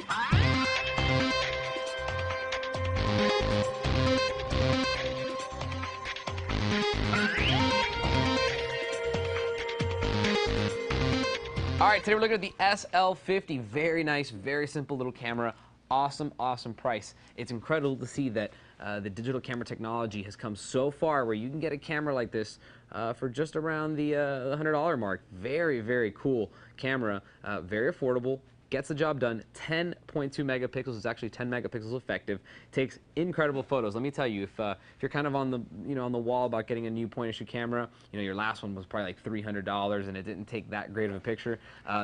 All right, today we're looking at the SL50. Very nice, very simple little camera. Awesome, awesome price. It's incredible to see that the digital camera technology has come so far where you can get a camera like this for just around the $100 mark. Very, very cool camera, very affordable. Gets the job done. 10.2 megapixels. It's actually 10 megapixels effective. Takes incredible photos. Let me tell you, if you're kind of on the on the wall about getting a new point-and-shoot camera, your last one was probably like $300 and it didn't take that great of a picture.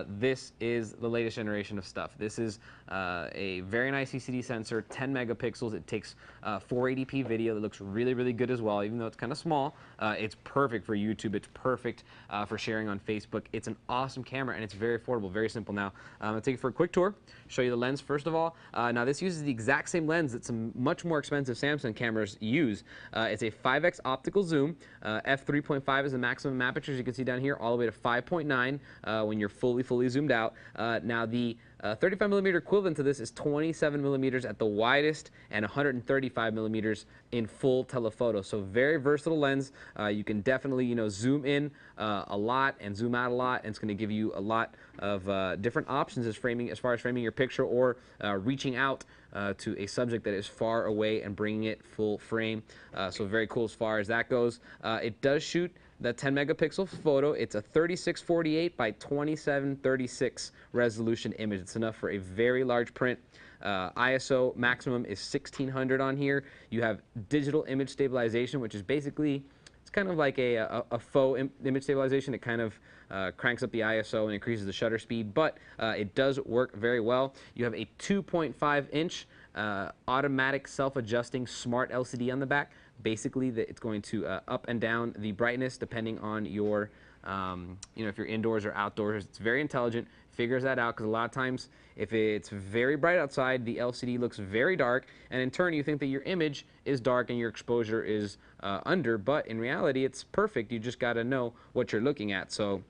This is the latest generation of stuff. This is a very nice CCD sensor, 10 megapixels. It takes 480p video that looks really, really good as well, even though it's kind of small. It's perfect for YouTube. It's perfect for sharing on Facebook. It's an awesome camera and it's very affordable, very simple. Now, I'm going to take you for a quick tour, show you the lens first of all. Now this uses the exact same lens that some much more expensive Samsung cameras use. It's a 5x optical zoom. f3.5 is the maximum aperture, as you can see down here, all the way to 5.9 when you're fully zoomed out. Now the 35 millimeter equivalent to this is 27 millimeters at the widest and 135 millimeters in full telephoto. So very versatile lens. You can definitely zoom in a lot and zoom out a lot, and it's going to give you a lot of different options as far as framing your picture or reaching out to a subject that is far away and bringing it full frame. So very cool as far as that goes. It does shoot the 10 megapixel photo. It's a 3648 by 2736 resolution image. It's enough for a very large print. ISO maximum is 1600 on here. You have digital image stabilization, which is basically, it's kind of like a faux image stabilization. It kind of cranks up the ISO and increases the shutter speed, but it does work very well. You have a 2.5-inch automatic self-adjusting smart LCD on the back. Basically, it's going to up and down the brightness depending on your, if you're indoors or outdoors. It's very intelligent, figures that out, because a lot of times if it's very bright outside, the LCD looks very dark, and in turn you think that your image is dark and your exposure is under, but in reality it's perfect. You just got to know what you're looking at. So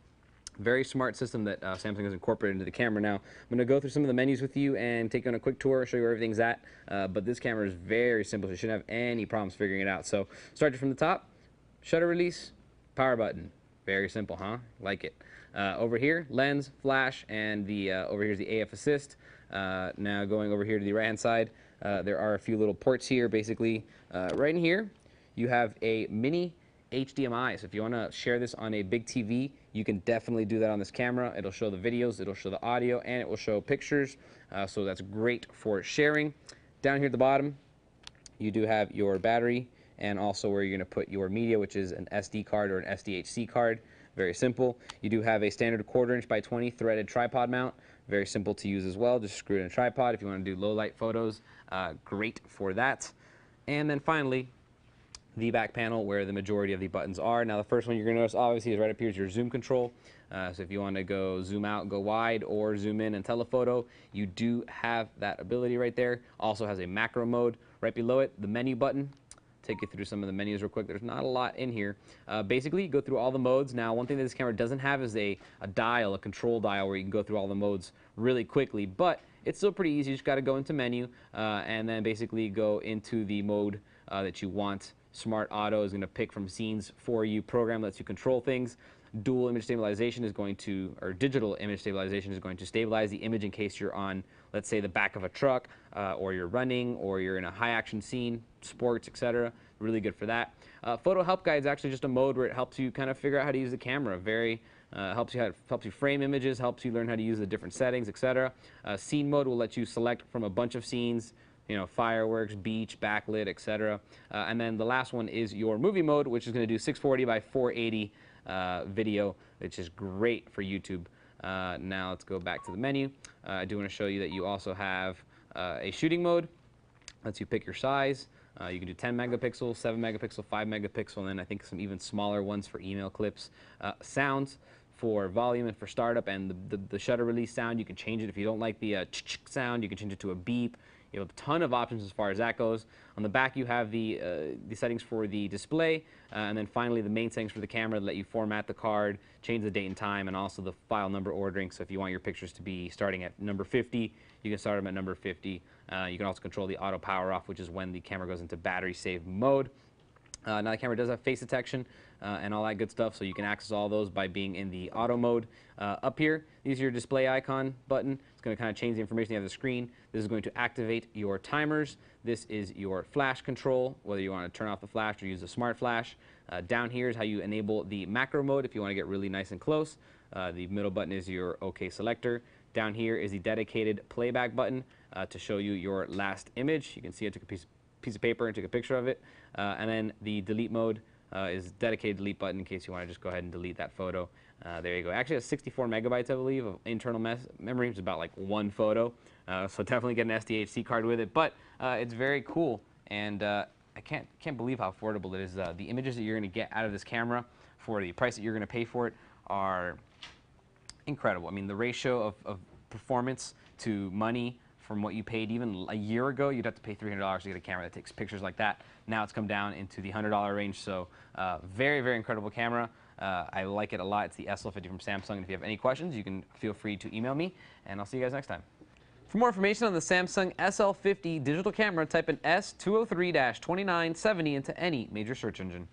very smart system that Samsung has incorporated into the camera. Now, I'm going to go through some of the menus with you and take you on a quick tour, show you where everything's at. But this camera is very simple, so you shouldn't have any problems figuring it out. So, start from the top, shutter release, power button. Very simple, huh? Like it. Over here, lens, flash, and over here is the AF assist. Now, going over here to the right-hand side, there are a few little ports here. Basically, right in here, you have a mini HDMI. So if you want to share this on a big TV, you can definitely do that on this camera. It'll show the videos, it'll show the audio, and it will show pictures. So that's great for sharing. Down here at the bottom, you do have your battery and also where you're going to put your media, which is an SD card or an SDHC card. Very simple. You do have a standard 1/4 inch by 20 threaded tripod mount. Very simple to use as well. Just screw it in a tripod if you want to do low light photos. Great for that. And then finally, the back panel where the majority of the buttons are. Now the first one you're going to notice obviously is right up here is your zoom control. So if you want to go zoom out, go wide, or zoom in and telephoto, you do have that ability right there. Also has a macro mode. Right below it, the menu button. Take you through some of the menus real quick. There's not a lot in here. Basically, you go through all the modes. Now, one thing that this camera doesn't have is a dial, a control dial, where you can go through all the modes really quickly, but it's still pretty easy. You just got to go into menu and then basically go into the mode that you want. Smart Auto is going to pick from scenes for you. Program lets you control things. Dual image stabilization is going to, or digital image stabilization is going to stabilize the image in case you're on, let's say, the back of a truck, or you're running, or you're in a high-action scene, sports, etc. Really good for that. Photo Help Guide is actually just a mode where it helps you kind of figure out how to use the camera. Very helps you frame images, helps you learn how to use the different settings, etc. Scene mode will let you select from a bunch of scenes. Fireworks, beach, backlit, etc. And then the last one is your movie mode, which is going to do 640 by 480 video, which is great for YouTube. Now let's go back to the menu. I do want to show you that you also have a shooting mode. Lets you pick your size. You can do 10 megapixels, 7 megapixel, 5 megapixel, and then I think some even smaller ones for email clips. Sounds for volume and for startup, and the shutter release sound, you can change it. If you don't like the sound, you can change it to a beep. You have a ton of options as far as that goes. On the back, you have the settings for the display, and then finally the main settings for the camera that let you format the card, change the date and time, and also the file number ordering. So if you want your pictures to be starting at number 50, you can start them at number 50. You can also control the auto power off, which is when the camera goes into battery save mode. Now the camera does have face detection and all that good stuff, so you can access all those by being in the auto mode. Up here, these are your display icon button. It's going to kind of change the information you have on the screen. This is going to activate your timers. This is your flash control, whether you want to turn off the flash or use a smart flash. Down here is how you enable the macro mode if you want to get really nice and close. The middle button is your OK selector. Down here is the dedicated playback button to show you your last image. You can see I took a piece of paper and took a picture of it. And then the delete mode is dedicated delete button in case you want to just go ahead and delete that photo. There you go. Actually, it has 64 megabytes, I believe, of internal memory. It's about like one photo. So definitely get an SDHC card with it. But it's very cool, and I can't believe how affordable it is. The images that you're going to get out of this camera for the price that you're going to pay for it are incredible. I mean, the ratio of performance to money from what you paid even a year ago, you'd have to pay $300 to get a camera that takes pictures like that. Now it's come down into the $100 range, so very, very incredible camera. I like it a lot. It's the SL50 from Samsung, and if you have any questions, you can feel free to email me, and I'll see you guys next time. For more information on the Samsung SL50 digital camera, type in S203-2970 into any major search engine.